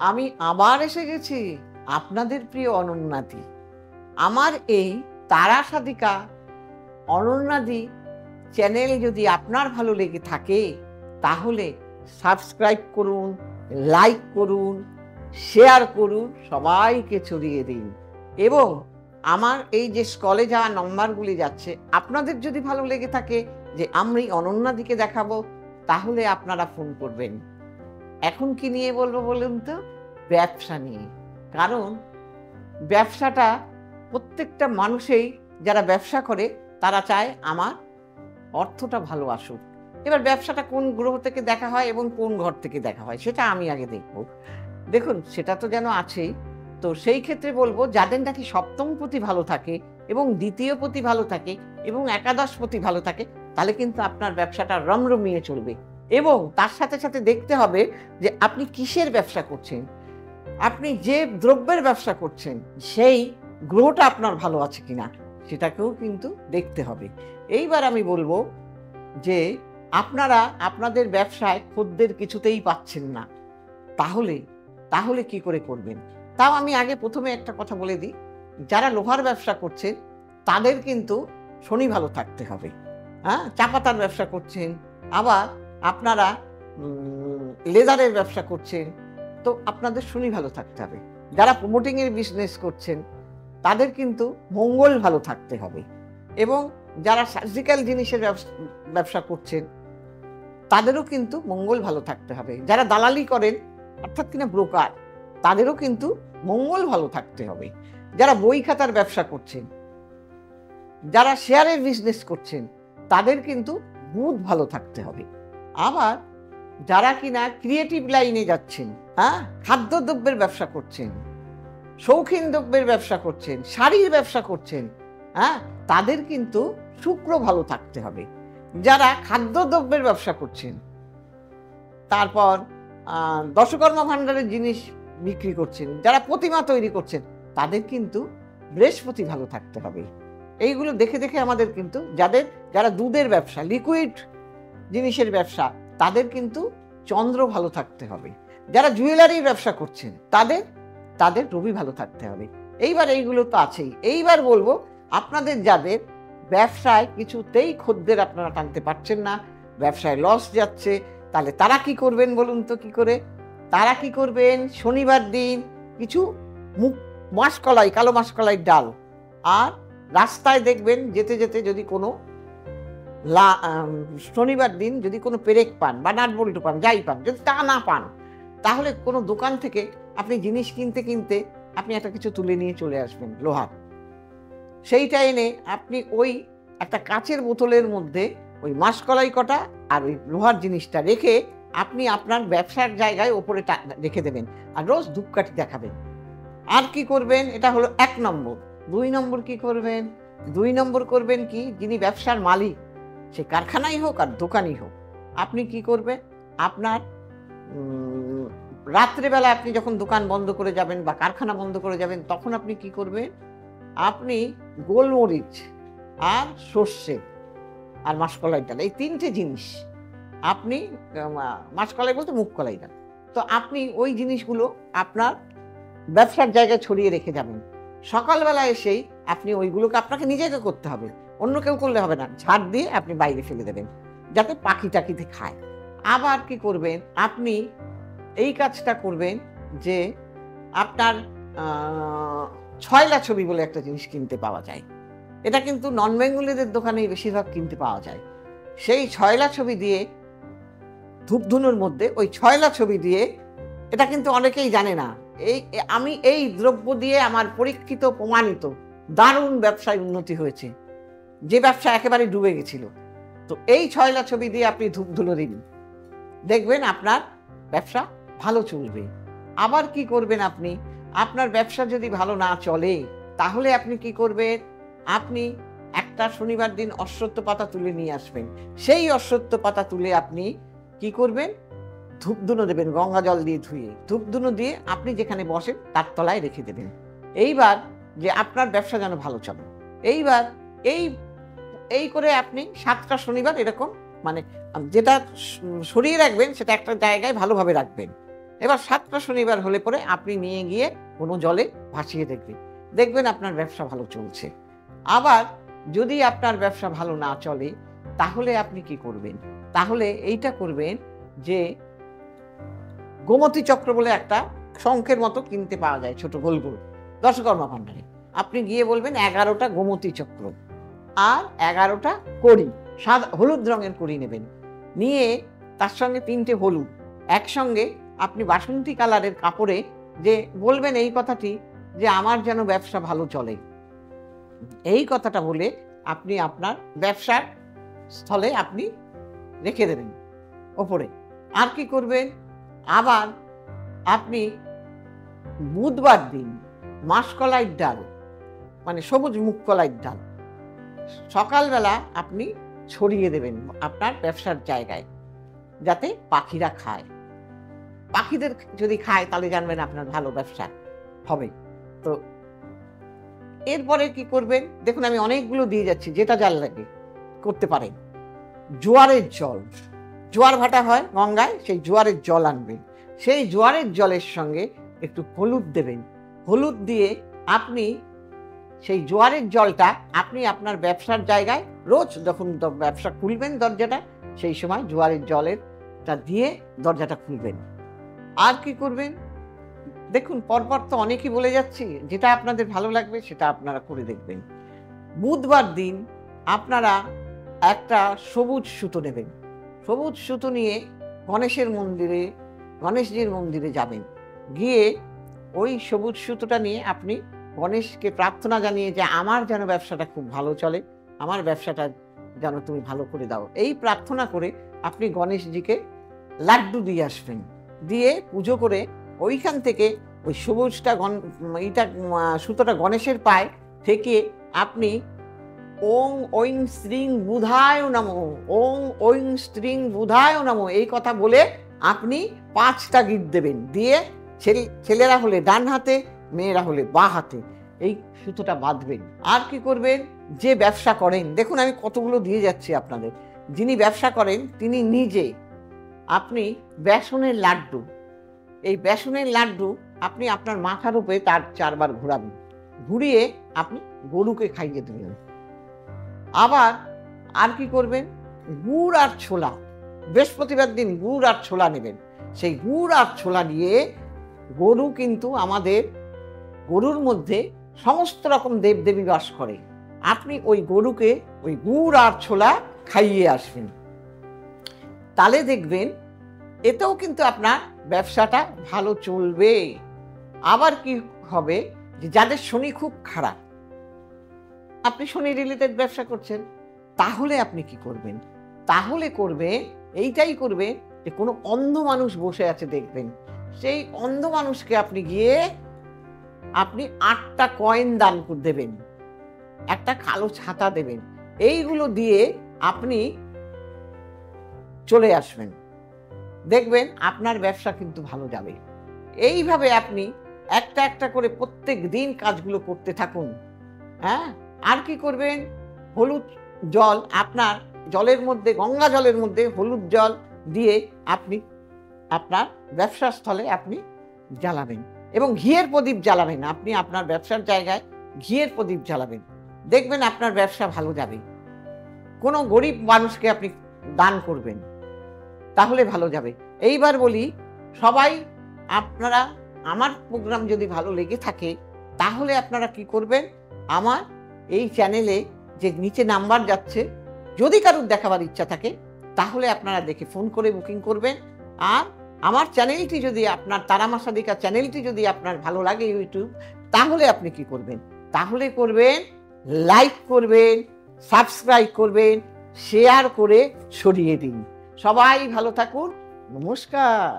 আমি আবার এসে গেছি, আপনাদের প্রিয় অনন্যাদি। আমার এই তারা সাধিকা অনন্যাদি চ্যানেল যদি আপনার ভালো লেগে থাকে তাহলে সাবস্ক্রাইব করুন, লাইক করুন, শেয়ার করুন, সবাইকে ছড়িয়ে দিন। এবং আমার এই যে স্কলে যাওয়া নম্বরগুলি যাচ্ছে, আপনাদের যদি ভালো লেগে থাকে যে আমি অনন্যাদিকে দেখাবো, তাহলে আপনারা ফোন করবেন। এখন কি নিয়ে বলবো বলুন তো? ব্যবসা নিয়ে। কারণ ব্যবসাটা প্রত্যেকটা মানুষই যারা ব্যবসা করে তারা চায় আমার অর্থটা ভালো আসুক। এবার ব্যবসাটা কোন গ্রহ থেকে দেখা হয় এবং কোন ঘর থেকে দেখা হয় সেটা আমি আগে দেখব। দেখুন, সেটা তো যেন আছেই। তো সেই ক্ষেত্রে বলবো, যাদের নাকি সপ্তম পতি ভালো থাকে এবং দ্বিতীয় পতি ভালো থাকে এবং একাদশ পতি ভালো থাকে, তাহলে কিন্তু আপনার ব্যবসাটা রমরমিয়ে চলবে। এবং তার সাথে সাথে দেখতে হবে যে আপনি কিসের ব্যবসা করছেন, আপনি যে দ্রব্যের ব্যবসা করছেন সেই গ্রহটা আপনার ভালো আছে কিনা সেটাকেও কিন্তু দেখতে হবে। এইবার আমি বলবো যে আপনারা আপনাদের ব্যবসায় খদ্দের কিছুতেই পাচ্ছেন না, তাহলে কি করে করবেন? তাও আমি আগে প্রথমে একটা কথা বলে দিই, যারা লোহার ব্যবসা করছেন তাদের কিন্তু শনি ভালো থাকতে হবে। হ্যাঁ, চা পাতার ব্যবসা করছেন, আবার আপনারা লেদারের ব্যবসা করছেন, তো আপনাদের শনি ভালো থাকতে হবে। যারা প্রমোটিংয়ের বিজনেস করছেন তাদের কিন্তু মঙ্গল ভালো থাকতে হবে। এবং যারা সার্জিক্যাল জিনিসের ব্যবসা করছেন তাদেরও কিন্তু মঙ্গল ভালো থাকতে হবে। যারা দালালি করেন অর্থাৎ কিনা ব্রোকার, তাদেরও কিন্তু মঙ্গল ভালো থাকতে হবে। যারা বই খাতার ব্যবসা করছেন, যারা শেয়ারের বিজনেস করছেন, তাদের কিন্তু বুধ ভালো থাকতে হবে। আবার যারা কিনা ক্রিয়েটিভ লাইনে যাচ্ছেন, হ্যাঁ, খাদ্যদ্রব্যের ব্যবসা করছেন, শৌখিন দ্রব্যের ব্যবসা করছেন, শাড়ির ব্যবসা করছেন, হ্যাঁ, তাদের কিন্তু শুক্র ভালো থাকতে হবে। যারা খাদ্যদ্রব্যের ব্যবসা করছেন, তারপর দশকর্মা ভাণ্ডারের জিনিস বিক্রি করছেন, যারা প্রতিমা তৈরি করছেন, তাদের কিন্তু বৃহস্পতি ভালো থাকতে হবে। এইগুলো দেখে দেখে আমাদের কিন্তু যারা দুধের ব্যবসা, লিকুইড জিনিসের ব্যবসা, তাদের কিন্তু চন্দ্র ভালো থাকতে হবে। যারা জুয়েলারির ব্যবসা করছেন তাদের রবি ভালো থাকতে হবে। এইবার এইগুলো তো আছেই। এইবার বলবো, আপনাদের যাদের ব্যবসায় কিছুতেই খদ্দের আপনারা টানতে পারছেন না, ব্যবসায় লস যাচ্ছে, তাহলে তারা কি করবেন বলুন তো? কি করে তারা কি করবেন? শনিবার দিন কিছু মাসকলাই, কালো মাসকলাইয়ের ডাল, আর রাস্তায় দেখবেন যেতে যেতে যদি কোনো শনিবার দিন যদি কোনো পেরেক পান বা নাটবল্টু পান, যাই পান, যদি তা না পান, তাহলে কোনো দোকান থেকে আপনি জিনিস কিনতে কিনতে আপনি একটা কিছু তুলে নিয়ে চলে আসবেন লোহার। সেইটা এনে আপনি ওই একটা কাচের বোতলের মধ্যে ওই মাসকলাই কটা আর ওই লোহার জিনিসটা রেখে আপনি আপনার ব্যবসার জায়গায় ওপরে রেখে দেবেন, আর রোজ ধূপকাঠি দেখাবেন। আর কি করবেন? এটা হলো 1 নম্বর। 2 নম্বর কি করবেন? 2 নম্বর করবেন কি, যিনি ব্যবসার মালিক, সে কারখানাই হোক আর দোকানই হোক, আপনি কি করবেন? আপনার রাত্রেবেলা আপনি যখন দোকান বন্ধ করে যাবেন বা কারখানা বন্ধ করে যাবেন, তখন আপনি কি করবেন? আপনি গোলমরিচ আর সর্ষে আর মাসকলাই ডাল, এই 3টে জিনিস আপনি, মাসকলাই বলতে মুগ কলাই ডাল, তো আপনি ওই জিনিসগুলো আপনার ব্যবসার জায়গায় ছড়িয়ে রেখে যাবেন। সকালবেলা এসেই আপনি ওইগুলোকে আপনাকে নিজেকে করতে হবে, অন্য কেউ করলে হবে না, ঝাড় দিয়ে আপনি বাইরে ফেলে দেবেন যাতে পাখি টাকিতে খায়। আবার কি করবেন? আপনি এই কাজটা করবেন যে আপনার ছয়লা ছবি বলে একটা জিনিস কিনতে পাওয়া যায়, এটা কিন্তু নন বেঙ্গলিদের দোকানেই বেশিরভাগ কিনতে পাওয়া যায়। সেই ছয়লা ছবি দিয়ে ধূপধুনোর মধ্যে ওই ছয়লা ছবি দিয়ে, এটা কিন্তু অনেকেই জানে না, আমি এই দ্রব্য দিয়ে আমার পরীক্ষিত প্রমাণিত দারুণ ব্যবসায় উন্নতি হয়েছে, যে ব্যবসা একেবারে ডুবে গেছিল। তো এই ছয়লা ছবি দিয়ে আপনি ধূপধুনো দিন, দেখবেন আপনার ব্যবসা ভালো চলবে। আবার কি করবেন? আপনি আপনার ব্যবসা যদি ভালো না চলে, তাহলে আপনি কি করবেন? আপনি একটা শনিবার দিন অশ্বত্থ পাতা তুলে নিয়ে আসবেন। সেই অশ্বত্থ পাতা তুলে আপনি কি করবেন? ধূপধুনো দেবেন, গঙ্গা জল দিয়ে ধুয়ে ধূপধুনো দিয়ে আপনি যেখানে বসেন তার তলায় রেখে দেবেন। এইবার যে আপনার ব্যবসা যেন ভালো চলে, এইবার এই করে আপনি 7টা শনিবার এরকম, মানে যেটা সরিয়ে রাখবেন সেটা একটা জায়গায় ভালোভাবে রাখবেন, এবার 7টা শনিবার হলে পরে আপনি নিয়ে গিয়ে কোনো জলে ভাসিয়ে দেখবেন, দেখবেন আপনার ব্যবসা ভালো চলছে। আবার যদি আপনার ব্যবসা ভালো না চলে তাহলে আপনি কি করবেন? তাহলে এইটা করবেন যে গোমতী চক্র বলে একটা শঙ্খের মতো কিনতে পাওয়া যায়, ছোট গোল গোল, দশকর্মা ভাণ্ডারে। আপনি গিয়ে বলবেন 11টা গোমতী চক্র আর 11টা কড়ি, সাদা হলুদ রঙের কড়ি নেবেন। নিয়ে তার সঙ্গে 3টে হলুদ একসঙ্গে আপনি বাসন্তী কালারের কাপড়ে যে বলবেন এই কথাটি যে আমার যেন ব্যবসা ভালো চলে, এই কথাটা বলে আপনি আপনার ব্যবসার স্থলে আপনি রেখে দেবেন ওপরে। আর কি করবেন? আবার আপনি বুধবার দিন মাসকলাইয়ের ডাল, মানে সবুজ মুগ কলাইয়ের ডাল, সকালবেলা আপনি ছড়িয়ে দেবেন আপনার ব্যবসার জায়গায়, যাতে পাখিরা খায়। পাখিদের যদি খায় তাহলে জানবেন আপনার ভালো ব্যবসা হবে। তো এরপরে কি করবেন? দেখুন আমি অনেকগুলো দিয়ে যাচ্ছি, যেটা জাল লাগে করতে পারেন। জোয়ারের জল, জোয়ার ভাটা হয় গঙ্গায়, সেই জোয়ারের জল আনবেন। সেই জোয়ারের জলের সঙ্গে একটু হলুদ দেবেন। হলুদ দিয়ে আপনি সেই জোয়ারের জলটা আপনি আপনার ব্যবসার জায়গায় রোজ যখন ব্যবসা খুলবেন দরজাটা, সেই সময় জোয়ারের জলেরটা দিয়ে দরজাটা খুলবেন। আর কি করবেন? দেখুন পরপর তো অনেকই বলে যাচ্ছি, যেটা আপনাদের ভালো লাগবে সেটা আপনারা করে দেখবেন। বুধবার দিন আপনারা একটা সবুজ সুতো নেবেন। সবুজ সুতো নিয়ে গণেশজির মন্দিরে যাবেন। গিয়ে ওই সবুজ সুতোটা নিয়ে আপনি গণেশকে প্রার্থনা জানিয়ে যে আমার যেন ব্যবসাটা খুব ভালো চলে, আমার ব্যবসাটা যেন তুমি ভালো করে দাও, এই প্রার্থনা করে আপনি গণেশজিকে লাড্ডু দিয়ে আসবেন। দিয়ে পুজো করে ওইখান থেকে ওই সবুজটা সুতোটা গণেশের পায়ে থেকে আপনি ওং ঐং শ্রীং বুধায় নমঃ, ওং ঐং শ্রীং বুধায় নমঃ এই কথা বলে আপনি 5টা গিট দেবেন। দিয়ে ছেলেরা হলে ডান হাতে, মেয়েরা হলে বাঁ হাতে এই সুতোটা বাঁধবেন। আর কি করবেন? যে ব্যবসা করেন, দেখুন আমি কতগুলো দিয়ে যাচ্ছি আপনাদের, যিনি ব্যবসা করেন তিনি নিজে আপনি বেসনের লাড্ডু, এই বেসনের লাড্ডু আপনি আপনার মাথার উপরে তার 4 বার ঘোরাবেন, ঘুরিয়ে আপনি গরুকে খাইয়ে দেবেন। আবার আর কি করবেন? গুড় আর ছোলা, বৃহস্পতিবার দিন গুড় আর ছোলা নেবেন। সেই গুড় আর ছোলা দিয়ে গরু, কিন্তু আমাদের গরুর মধ্যে সমস্ত রকম দেবদেবী বাস করে, আপনি ওই গরুকে ওই গুড় আর ছোলা খাইয়ে আসবেন। তাহলে দেখবেন এতেও কিন্তু আপনার ব্যবসাটা ভালো চলবে। আবার কি হবে? যে যাদের শনি খুব খারাপ, আপনি শনি রিলেটেড ব্যবসা করছেন, তাহলে আপনি কি করবেন? তাহলে এইটাই করবে যে কোনো অন্ধ মানুষ বসে আছে দেখবেন, সেই অন্ধ মানুষকে আপনি গিয়ে আপনি 8টা কয়েন দান দেবেন, একটা কালো ছাতা দেবেন, এইগুলো দিয়ে আপনি চলে আসবেন, দেখবেন আপনার ব্যবসা কিন্তু ভালো যাবে। এইভাবে আপনি একটা একটা করে প্রত্যেক দিন কাজগুলো করতে থাকুন। হ্যাঁ, আর কি করবেন? হলুদ জল, আপনার জলের মধ্যে, গঙ্গা জলের মধ্যে হলুদ জল দিয়ে আপনি আপনার ব্যবসার স্থলে আপনি জ্বালাবেন, এবং ঘিয়ের প্রদীপ জ্বালাবেন। আপনি আপনার ব্যবসার জায়গায় ঘিয়ের প্রদীপ জ্বালাবেন, দেখবেন আপনার ব্যবসা ভালো যাবে। কোনো গরিব মানুষকে আপনি দান করবেন, তাহলে ভালো যাবে। এইবার বলি, সবাই আপনারা আমার প্রোগ্রাম যদি ভালো লেগে থাকে তাহলে আপনারা কি করবেন? আমার এই চ্যানেলে যে নিচে নাম্বার যাচ্ছে, যদি কারোর দেখাবার ইচ্ছা থাকে তাহলে আপনারা দেখে ফোন করে বুকিং করবেন। আর আমার চ্যানেলটি যদি আপনার, তারা মা সাদিকা চ্যানেলটি যদি আপনার ভালো লাগে ইউটিউব, তাহলে আপনি কি করবেন? তাহলে করবেন লাইক করবেন, সাবস্ক্রাইব করবেন, শেয়ার করে ছড়িয়ে দিন। সবাই ভালো থাকুন। নমস্কার।